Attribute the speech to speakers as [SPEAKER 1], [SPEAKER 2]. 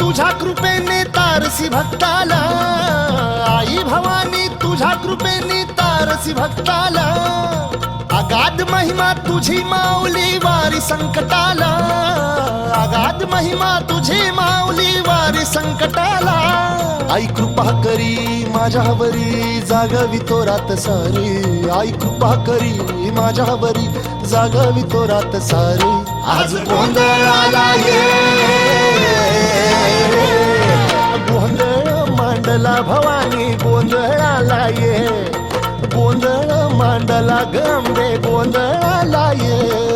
[SPEAKER 1] तुझ्या कृपेने तारसी भक्ताला, आई भवानी तुझ्या कृपेने तारसी भक्ताला, अगाध महिमा तुझी माऊली वारी संकटाला, अगाध महिमा तुझी माऊली वारी संकटाला. आई कृपा करी माझ्यावरी जागवी तो रात सारी, आई कृपा करी माझ्यावरी जागवी तो रात सारी. आज गोंधळाला ये, गोंधळ मांडला भवानी गोंधळाला ये, गोंधळ मांडला गंबे गोंधळाला ये.